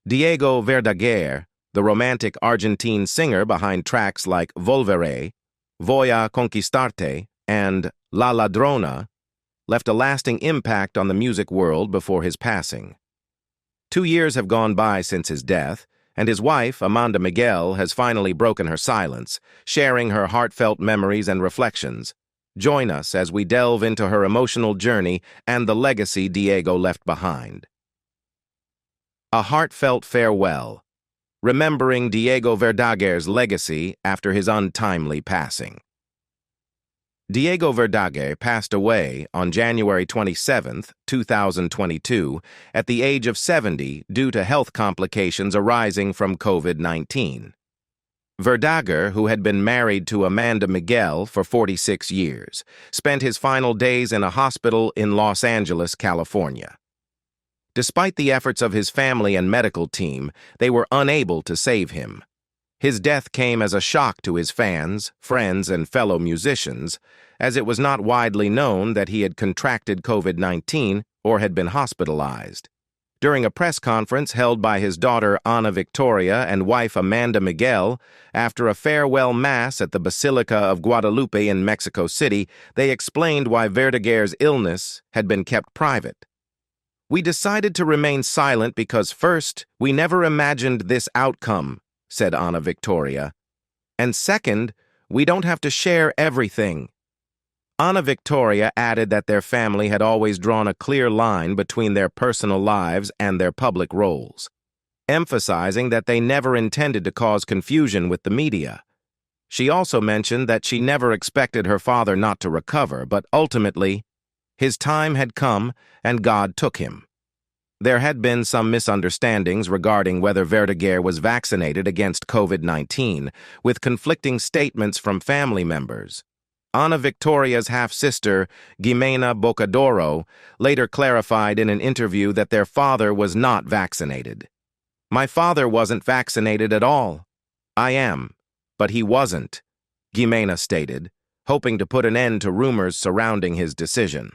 Diego Verdaguer, the romantic Argentine singer behind tracks like Volveré, Voy a Conquistarte, and La Ladrona, left a lasting impact on the music world before his passing. 2 years have gone by since his death, and his wife, Amanda Miguel, has finally broken her silence, sharing her heartfelt memories and reflections. Join us as we delve into her emotional journey and the legacy Diego left behind. A heartfelt farewell, remembering Diego Verdaguer's legacy after his untimely passing. Diego Verdaguer passed away on January 27, 2022, at the age of 70 due to health complications arising from COVID-19. Verdaguer, who had been married to Amanda Miguel for 46 years, spent his final days in a hospital in Los Angeles, California. Despite the efforts of his family and medical team, they were unable to save him. His death came as a shock to his fans, friends, and fellow musicians, as it was not widely known that he had contracted COVID-19 or had been hospitalized. During a press conference held by his daughter Ana Victoria and wife Amanda Miguel, after a farewell mass at the Basilica of Guadalupe in Mexico City, they explained why Verdaguer's illness had been kept private. "We decided to remain silent because first, we never imagined this outcome," said Ana Victoria. "And second, we don't have to share everything." Ana Victoria added that their family had always drawn a clear line between their personal lives and their public roles, emphasizing that they never intended to cause confusion with the media. She also mentioned that she never expected her father not to recover, but ultimately, his time had come and God took him. There had been some misunderstandings regarding whether Verdaguer was vaccinated against COVID-19, with conflicting statements from family members. Ana Victoria's half-sister, Ximena Bocadoro, later clarified in an interview that their father was not vaccinated. "My father wasn't vaccinated at all. I am, but he wasn't," Ximena stated, hoping to put an end to rumors surrounding his decision.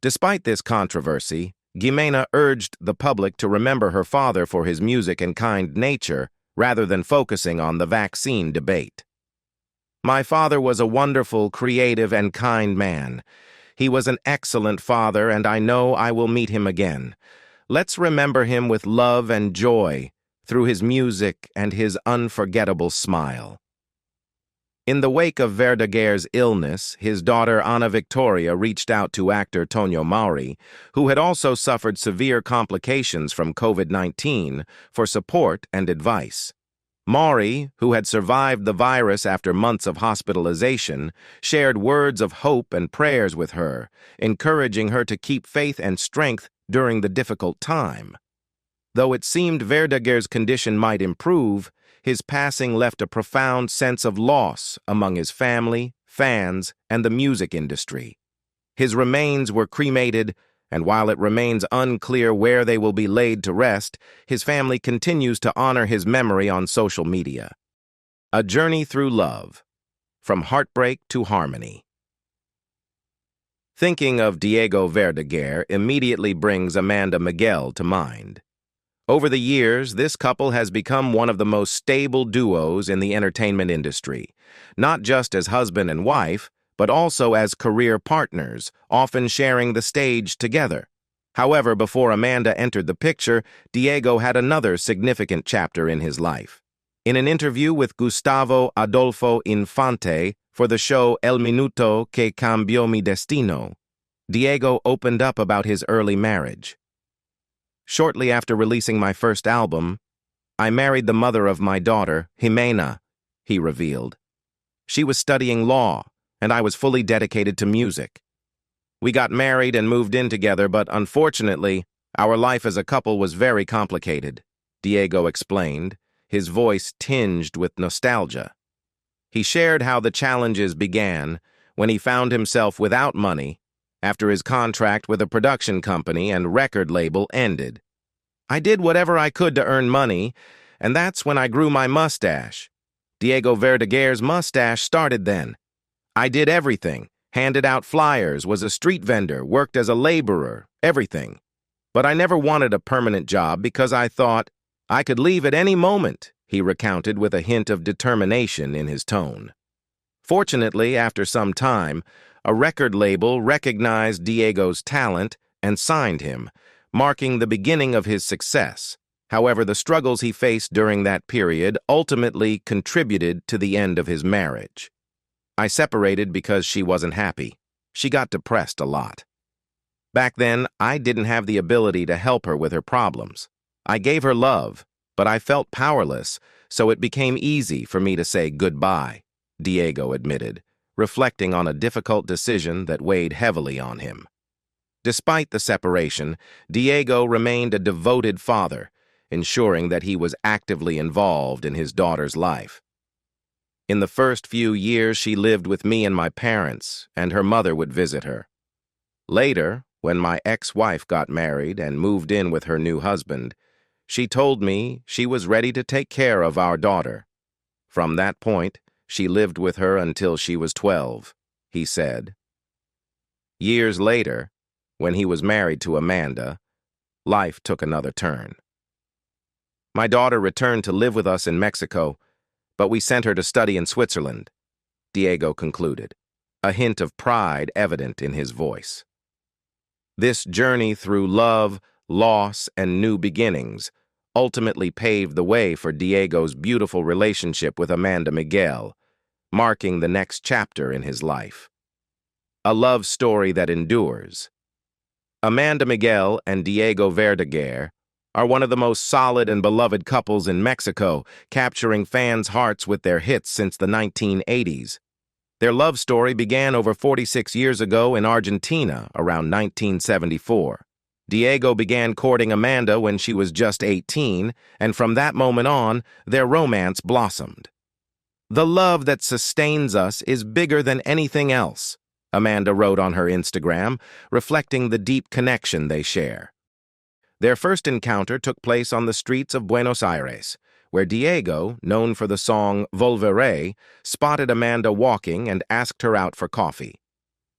Despite this controversy, Ximena urged the public to remember her father for his music and kind nature, rather than focusing on the vaccine debate. "My father was a wonderful, creative, and kind man. He was an excellent father, and I know I will meet him again. Let's remember him with love and joy through his music and his unforgettable smile." In the wake of Verdaguer's illness, his daughter Ana Victoria reached out to actor Tonio Mauri, who had also suffered severe complications from COVID-19, for support and advice. Mauri, who had survived the virus after months of hospitalization, shared words of hope and prayers with her, encouraging her to keep faith and strength during the difficult time. Though it seemed Verdaguer's condition might improve, his passing left a profound sense of loss among his family, fans, and the music industry. His remains were cremated, and while it remains unclear where they will be laid to rest, his family continues to honor his memory on social media. A journey through love, from heartbreak to harmony. Thinking of Diego Verdaguer immediately brings Amanda Miguel to mind. Over the years, this couple has become one of the most stable duos in the entertainment industry, not just as husband and wife, but also as career partners, often sharing the stage together. However, before Amanda entered the picture, Diego had another significant chapter in his life. In an interview with Gustavo Adolfo Infante for the show El Minuto que Cambió mi Destino, Diego opened up about his early marriage. "Shortly after releasing my first album, I married the mother of my daughter, Ximena," he revealed. "She was studying law, and I was fully dedicated to music. We got married and moved in together, but unfortunately, our life as a couple was very complicated," Diego explained, his voice tinged with nostalgia. He shared how the challenges began when he found himself without money after his contract with a production company and record label ended. "I did whatever I could to earn money, and that's when I grew my mustache. Diego Verdaguer's mustache started then. I did everything, handed out flyers, was a street vendor, worked as a laborer, everything. But I never wanted a permanent job because I thought, I could leave at any moment, he recounted with a hint of determination in his tone. Fortunately, after some time, a record label recognized Diego's talent and signed him, marking the beginning of his success. However, the struggles he faced during that period ultimately contributed to the end of his marriage. I separated because she wasn't happy. She got depressed a lot. Back then, I didn't have the ability to help her with her problems. I gave her love, but I felt powerless, so it became easy for me to say goodbye, Diego admitted, reflecting on a difficult decision that weighed heavily on him. Despite the separation, Diego remained a devoted father, ensuring that he was actively involved in his daughter's life. In the first few years, she lived with me and my parents, and her mother would visit her. Later, when my ex-wife got married and moved in with her new husband, she told me she was ready to take care of our daughter. From that point, she lived with her until she was 12, he said. Years later, when he was married to Amanda, life took another turn. My daughter returned to live with us in Mexico, but we sent her to study in Switzerland, Diego concluded, a hint of pride evident in his voice. This journey through love, loss, and new beginnings ultimately paved the way for Diego's beautiful relationship with Amanda Miguel, marking the next chapter in his life. A love story that endures. Amanda Miguel and Diego Verdaguer are one of the most solid and beloved couples in Mexico, capturing fans' hearts with their hits since the 1980s. Their love story began over 46 years ago in Argentina, around 1974. Diego began courting Amanda when she was just 18, and from that moment on, their romance blossomed. "The love that sustains us is bigger than anything else," Amanda wrote on her Instagram, reflecting the deep connection they share. Their first encounter took place on the streets of Buenos Aires, where Diego, known for the song Volveré, spotted Amanda walking and asked her out for coffee.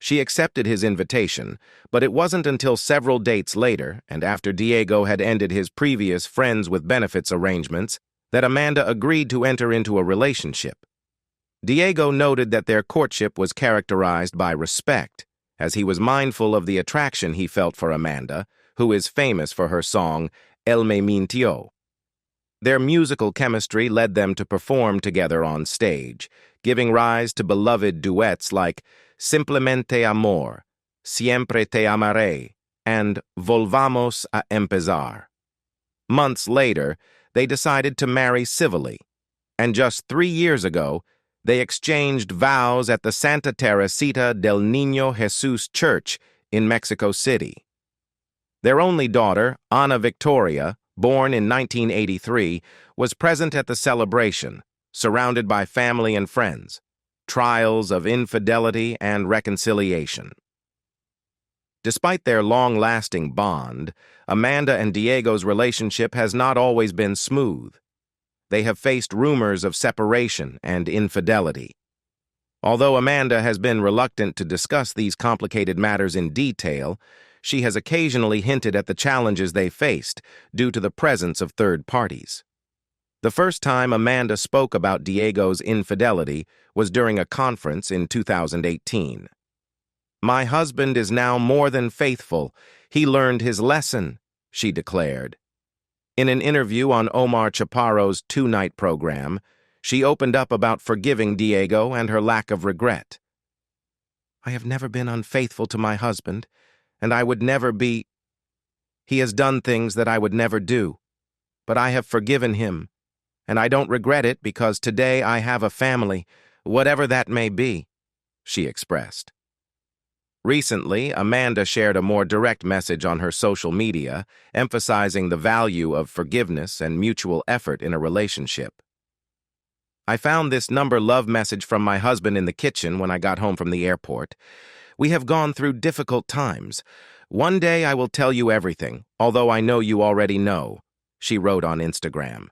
She accepted his invitation, but it wasn't until several dates later, and after Diego had ended his previous friends with benefits arrangements, that Amanda agreed to enter into a relationship. Diego noted that their courtship was characterized by respect, as he was mindful of the attraction he felt for Amanda, who is famous for her song El Me Mintió. Their musical chemistry led them to perform together on stage, giving rise to beloved duets like Simplemente Amor, Siempre Te Amaré, and Volvamos a Empezar. Months later, they decided to marry civilly, and just 3 years ago, they exchanged vows at the Santa Teresita del Niño Jesus Church in Mexico City. Their only daughter, Ana Victoria, born in 1983, was present at the celebration, surrounded by family and friends, trials of infidelity and reconciliation. Despite their long-lasting bond, Amanda and Diego's relationship has not always been smooth. They have faced rumors of separation and infidelity. Although Amanda has been reluctant to discuss these complicated matters in detail, she has occasionally hinted at the challenges they faced due to the presence of third parties. The first time Amanda spoke about Diego's infidelity was during a conference in 2018. "My husband is now more than faithful. He learned his lesson," she declared. In an interview on Omar Chaparro's 2-night program, she opened up about forgiving Diego and her lack of regret. "I have never been unfaithful to my husband, and I would never be. He has done things that I would never do, but I have forgiven him, and I don't regret it because today I have a family, whatever that may be," she expressed. Recently, Amanda shared a more direct message on her social media, emphasizing the value of forgiveness and mutual effort in a relationship. "I found this love message from my husband in the kitchen when I got home from the airport. We have gone through difficult times. One day I will tell you everything, although I know you already know," she wrote on Instagram.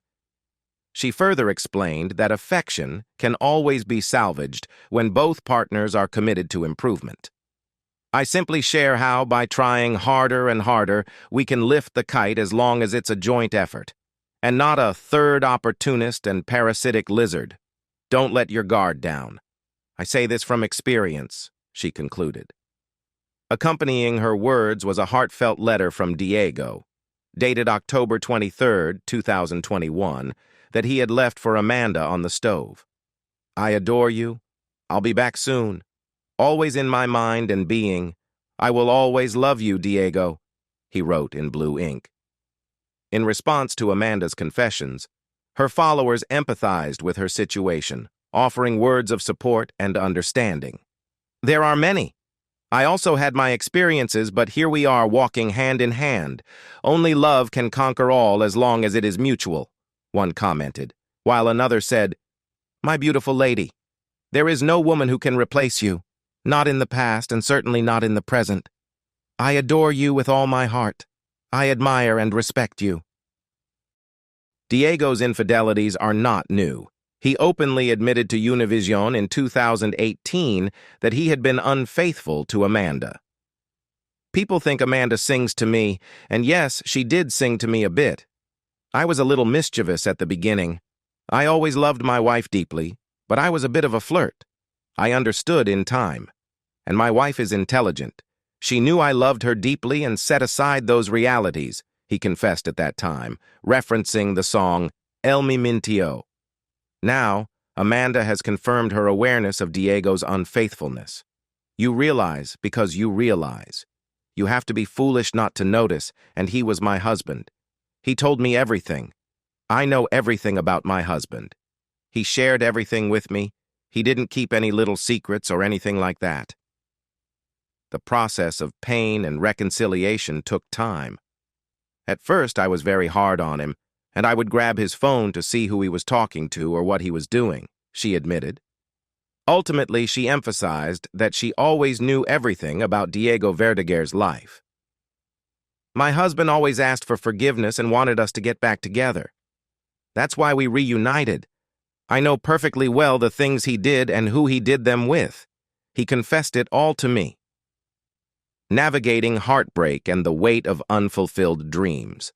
She further explained that affection can always be salvaged when both partners are committed to improvement. "I simply share how, by trying harder and harder, we can lift the kite as long as it's a joint effort. and not a third opportunist and parasitic lizard. Don't let your guard down. I say this from experience, she concluded. Accompanying her words was a heartfelt letter from Diego, dated October 23, 2021, that he had left for Amanda on the stove. I adore you. I'll be back soon. Always in my mind and being. I will always love you, Diego, he wrote in blue ink. In response to Amanda's confessions, her followers empathized with her situation, offering words of support and understanding. There are many. I also had my experiences, but here we are walking hand in hand. Only love can conquer all as long as it is mutual, one commented, while another said, My beautiful lady, there is no woman who can replace you, not in the past and certainly not in the present. I adore you with all my heart. I admire and respect you. Diego's infidelities are not new. He openly admitted to Univision in 2018 that he had been unfaithful to Amanda. People think Amanda sings to me, and yes, she did sing to me a bit. I was a little mischievous at the beginning. I always loved my wife deeply, but I was a bit of a flirt. I understood in time. And my wife is intelligent. She knew I loved her deeply and set aside those realities, he confessed at that time, referencing the song El Mi Mintió. Now, Amanda has confirmed her awareness of Diego's unfaithfulness. You realize because you realize. You have to be foolish not to notice, and he was my husband. He told me everything. I know everything about my husband. He shared everything with me. He didn't keep any little secrets or anything like that. The process of pain and reconciliation took time. At first, I was very hard on him, and I would grab his phone to see who he was talking to or what he was doing, she admitted. Ultimately, she emphasized that she always knew everything about Diego Verdaguer's life. My husband always asked for forgiveness and wanted us to get back together. That's why we reunited. I know perfectly well the things he did and who he did them with. He confessed it all to me. Navigating heartbreak and the weight of unfulfilled dreams.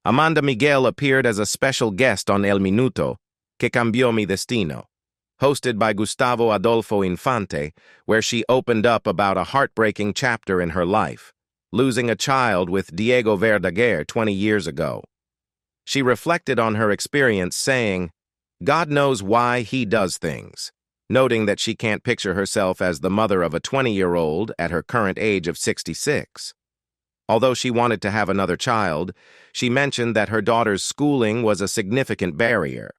Amanda Miguel appeared as a special guest on El Minuto, que cambió mi destino, hosted by Gustavo Adolfo Infante, where she opened up about a heartbreaking chapter in her life, losing a child with Diego Verdaguer 20 years ago. She reflected on her experience, saying, God knows why he does things, noting that she can't picture herself as the mother of a 20-year-old at her current age of 66. Although she wanted to have another child, she mentioned that her daughter's schooling was a significant barrier.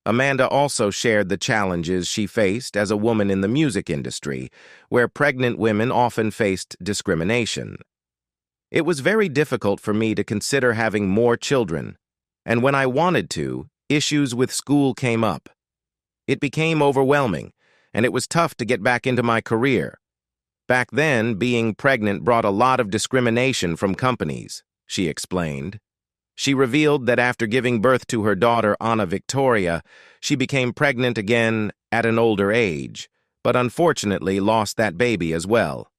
Amanda also shared the challenges she faced as a woman in the music industry, where pregnant women often faced discrimination. It was very difficult for me to consider having more children, and when I wanted to, issues with school came up. It became overwhelming, and it was tough to get back into my career. Back then, being pregnant brought a lot of discrimination from companies, she explained. She revealed that after giving birth to her daughter, Ana Victoria, she became pregnant again at an older age, but unfortunately lost that baby as well.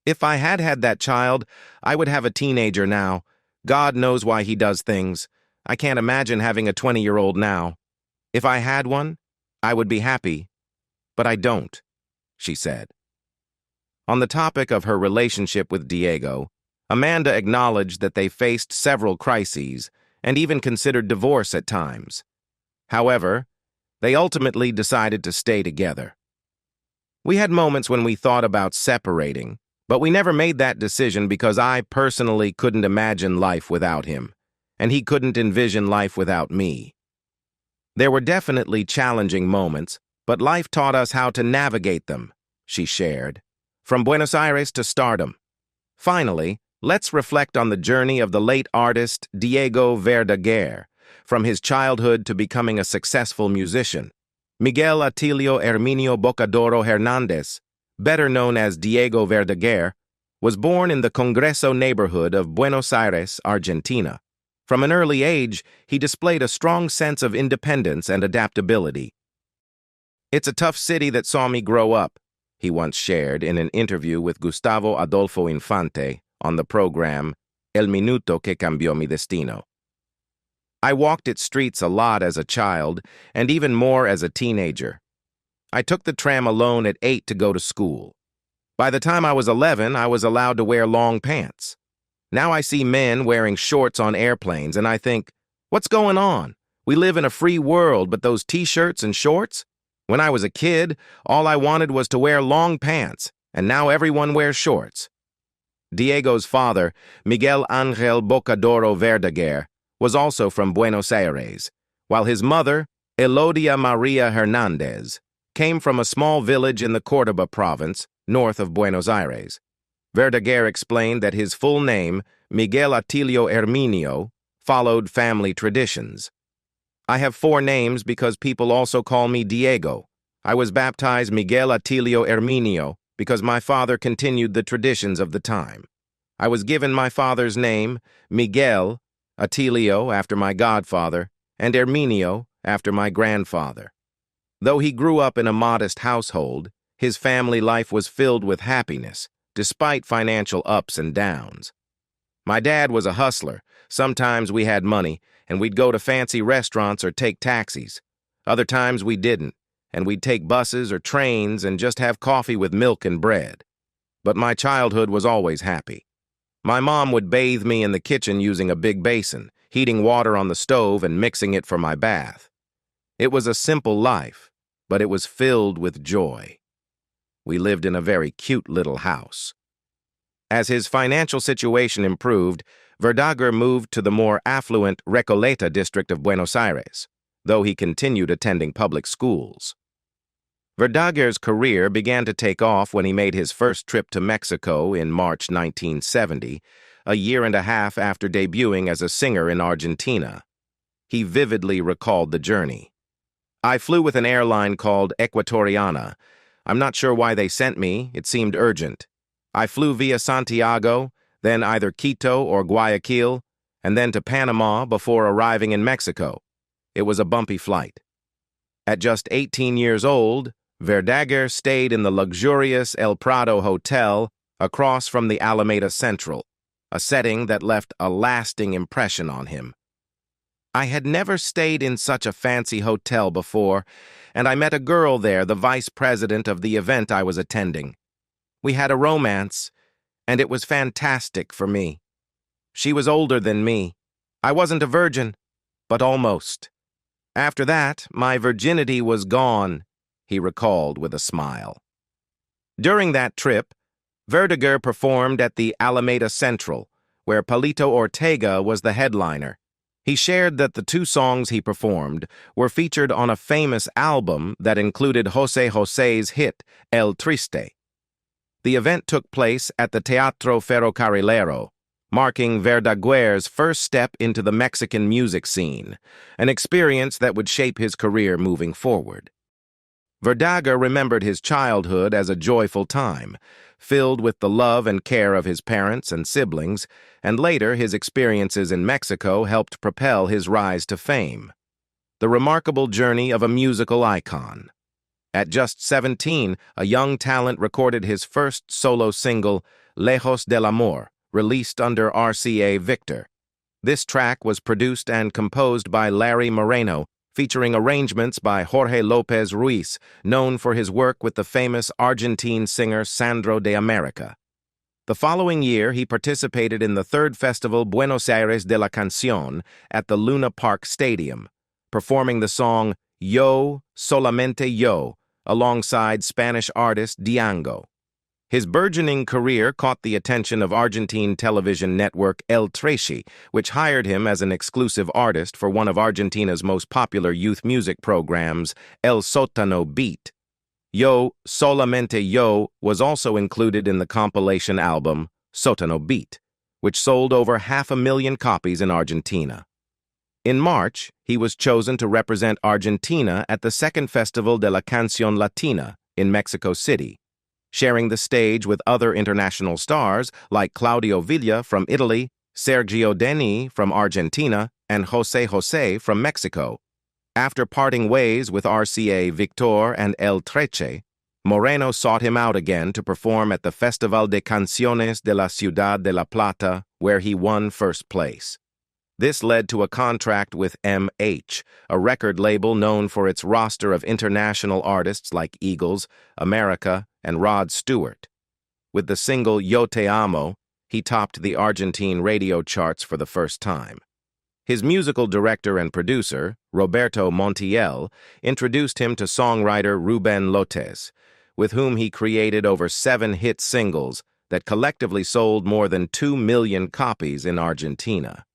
If I had had that child, I would have a teenager now. God knows why he does things. I can't imagine having a 20-year-old now. If I had one, I would be happy, but I don't, she said. On the topic of her relationship with Diego, Amanda acknowledged that they faced several crises and even considered divorce at times. However, they ultimately decided to stay together. We had moments when we thought about separating, but we never made that decision because I personally couldn't imagine life without him, and he couldn't envision life without me. There were definitely challenging moments, but life taught us how to navigate them, she shared. From Buenos Aires to stardom. Finally, let's reflect on the journey of the late artist Diego Verdaguer, from his childhood to becoming a successful musician. Miguel Atilio Herminio Bocadoro Hernández, better known as Diego Verdaguer, was born in the Congreso neighborhood of Buenos Aires, Argentina. From an early age, he displayed a strong sense of independence and adaptability. It's a tough city that saw me grow up, he once shared in an interview with Gustavo Adolfo Infante on the program El Minuto que Cambió Mi Destino. I walked its streets a lot as a child, and even more as a teenager. I took the tram alone at 8 to go to school. By the time I was 11, I was allowed to wear long pants. Now I see men wearing shorts on airplanes, and I think, what's going on? We live in a free world, but those t-shirts and shorts? When I was a kid, all I wanted was to wear long pants, and now everyone wears shorts. Diego's father, Miguel Ángel Bocadoro Verdaguer, was also from Buenos Aires, while his mother, Elodia Maria Hernandez, came from a small village in the Córdoba province, north of Buenos Aires. Verdaguer explained that his full name, Miguel Atilio Herminio, followed family traditions. I have 4 names because people also call me Diego. I was baptized Miguel Atilio Herminio because my father continued the traditions of the time. I was given my father's name, Miguel, Atilio after my godfather, and Herminio after my grandfather. Though he grew up in a modest household, his family life was filled with happiness, despite financial ups and downs. My dad was a hustler. Sometimes we had money, and we'd go to fancy restaurants or take taxis. Other times we didn't, and we'd take buses or trains and just have coffee with milk and bread. But my childhood was always happy. My mom would bathe me in the kitchen using a big basin, heating water on the stove and mixing it for my bath. It was a simple life, but it was filled with joy. We lived in a very cute little house. As his financial situation improved, Verdaguer moved to the more affluent Recoleta district of Buenos Aires, though he continued attending public schools. Verdaguer's career began to take off when he made his first trip to Mexico in March 1970, a year and a half after debuting as a singer in Argentina. He vividly recalled the journey. I flew with an airline called Ecuatoriana. I'm not sure why they sent me, it seemed urgent. I flew via Santiago, then either Quito or Guayaquil, and then to Panama before arriving in Mexico. It was a bumpy flight. At just 18 years old, Verdaguer stayed in the luxurious El Prado Hotel across from the Alameda Central, a setting that left a lasting impression on him. I had never stayed in such a fancy hotel before, and I met a girl there, the vice president of the event I was attending. We had a romance, and it was fantastic for me. She was older than me. I wasn't a virgin, but almost. After that, my virginity was gone, he recalled with a smile. During that trip, Verdaguer performed at the Alameda Central, where Palito Ortega was the headliner. He shared that the 2 songs he performed were featured on a famous album that included José José's hit, El Triste. The event took place at the Teatro Ferrocarrilero, marking Verdaguer's first step into the Mexican music scene, an experience that would shape his career moving forward. Verdaguer remembered his childhood as a joyful time, filled with the love and care of his parents and siblings, and later his experiences in Mexico helped propel his rise to fame. The remarkable journey of a musical icon. At just 17, a young talent recorded his first solo single, Lejos del Amor, released under RCA Victor. This track was produced and composed by Larry Moreno, featuring arrangements by Jorge López Ruiz, known for his work with the famous Argentine singer Sandro de America. The following year, he participated in the 3rd Festival Buenos Aires de la Canción at the Luna Park Stadium, performing the song Yo, Solamente Yo, alongside Spanish artist Diango. His burgeoning career caught the attention of Argentine television network El Trece, which hired him as an exclusive artist for one of Argentina's most popular youth music programs, El Sótano Beat. Yo, Solamente Yo was also included in the compilation album Sótano Beat, which sold over 500,000 copies in Argentina. In March, he was chosen to represent Argentina at the 2nd Festival de la Canción Latina in Mexico City, sharing the stage with other international stars like Claudio Villa from Italy, Sergio Denis from Argentina, and José José from Mexico. After parting ways with RCA Victor and El Trece, Moreno sought him out again to perform at the Festival de Canciones de la Ciudad de La Plata, where he won first place. This led to a contract with MH, a record label known for its roster of international artists like Eagles, America, and Rod Stewart. With the single Yo Te Amo, he topped the Argentine radio charts for the first time. His musical director and producer, Roberto Montiel, introduced him to songwriter Ruben López, with whom he created over 7 hit singles that collectively sold more than 2 million copies in Argentina.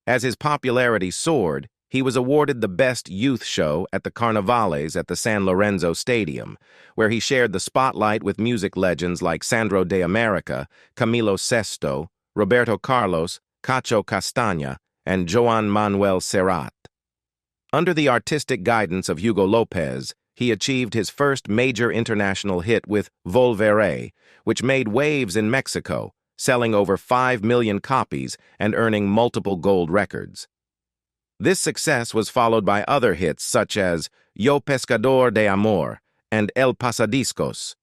As his popularity soared, he was awarded the Best Youth Show at the Carnavales at the San Lorenzo Stadium, where he shared the spotlight with music legends like Sandro de America, Camilo Sesto, Roberto Carlos, Cacho Castaña, and Joan Manuel Serrat. Under the artistic guidance of Hugo López, he achieved his first major international hit with Volveré, which made waves in Mexico, selling over 5 million copies and earning multiple gold records. This success was followed by other hits such as Yo Pescador de Amor and El Pasadiscos.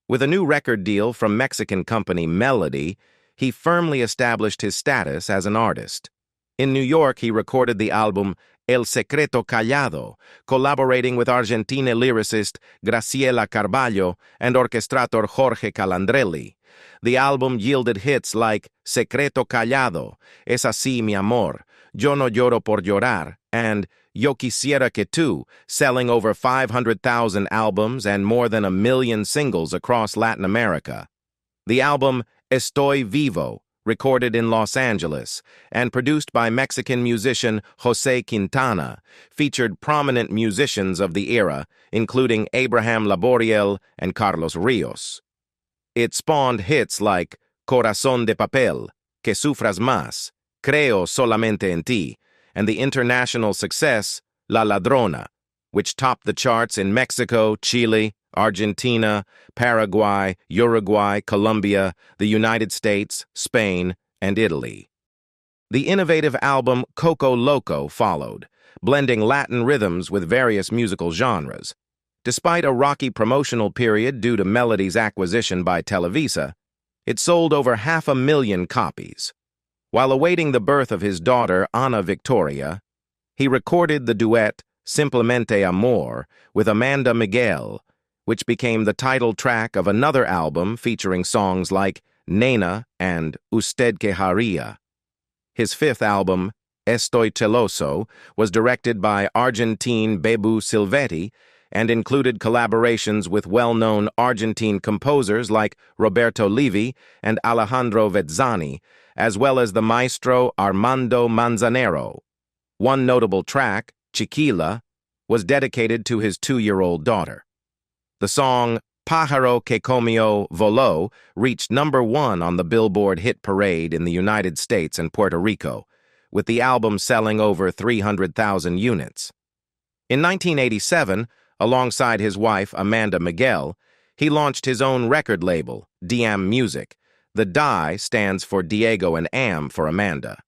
With a new record deal from Mexican company Melody, he firmly established his status as an artist. In New York, he recorded the album El Secreto Callado, collaborating with Argentina lyricist Graciela Carballo and orchestrator Jorge Calandrelli. The album yielded hits like Secreto Callado, Es Así Mi Amor, Yo No Lloro Por Llorar, and Yo Quisiera Que Tú, selling over 500,000 albums and more than 1 million singles across Latin America. The album Estoy Vivo, recorded in Los Angeles and produced by Mexican musician José Quintana, featured prominent musicians of the era, including Abraham Laboriel and Carlos Ríos. It spawned hits like Corazón de Papel, Que Sufras Más, Creo Solamente en Ti, and the international success La Ladrona, which topped the charts in Mexico, Chile, Argentina, Paraguay, Uruguay, Colombia, the United States, Spain, and Italy. The innovative album Coco Loco followed, blending Latin rhythms with various musical genres. Despite a rocky promotional period due to Melody's acquisition by Televisa, it sold over 500,000 copies. While awaiting the birth of his daughter, Ana Victoria, he recorded the duet Simplemente Amor with Amanda Miguel, which became the title track of another album featuring songs like Nena and Usted Que Haría. His 5th album, Estoy Celoso, was directed by Argentine Bebu Silvetti and included collaborations with well-known Argentine composers like Roberto Levi and Alejandro Vezzani, as well as the maestro Armando Manzanero. One notable track, Chiquila, was dedicated to his 2-year-old daughter. The song Pájaro que Comió Voló reached #1 on the Billboard Hit Parade in the United States and Puerto Rico, with the album selling over 300,000 units. In 1987, alongside his wife Amanda Miguel, he launched his own record label, Diam Music. The Di stands for Diego and Am for Amanda.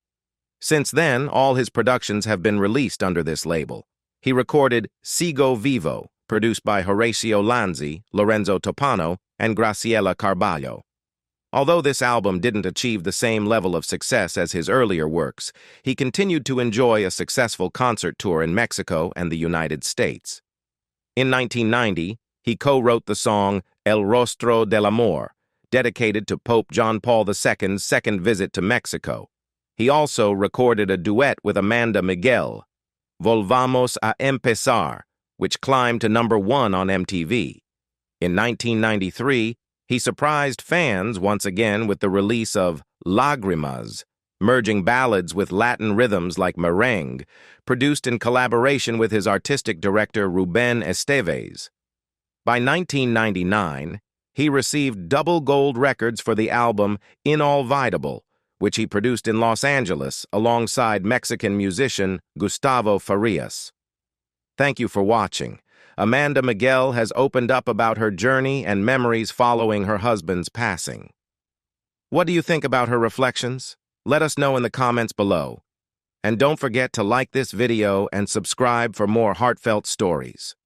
Since then, all his productions have been released under this label. He recorded Sigo Vivo, produced by Horacio Lanzi, Lorenzo Topano, and Graciela Carballo. Although this album didn't achieve the same level of success as his earlier works, he continued to enjoy a successful concert tour in Mexico and the United States. In 1990, he co-wrote the song El Rostro del Amor, dedicated to Pope John Paul II's second visit to Mexico. He also recorded a duet with Amanda Miguel, Volvamos a Empezar, which climbed to #1 on MTV. In 1993, he surprised fans once again with the release of Lágrimas, merging ballads with Latin rhythms like merengue, produced in collaboration with his artistic director Rubén Esteves. By 1999, he received double gold records for the album Inolvidable, which he produced in Los Angeles alongside Mexican musician Gustavo Farias. Thank you for watching. Amanda Miguel has opened up about her journey and memories following her husband's passing. What do you think about her reflections? Let us know in the comments below. And don't forget to like this video and subscribe for more heartfelt stories.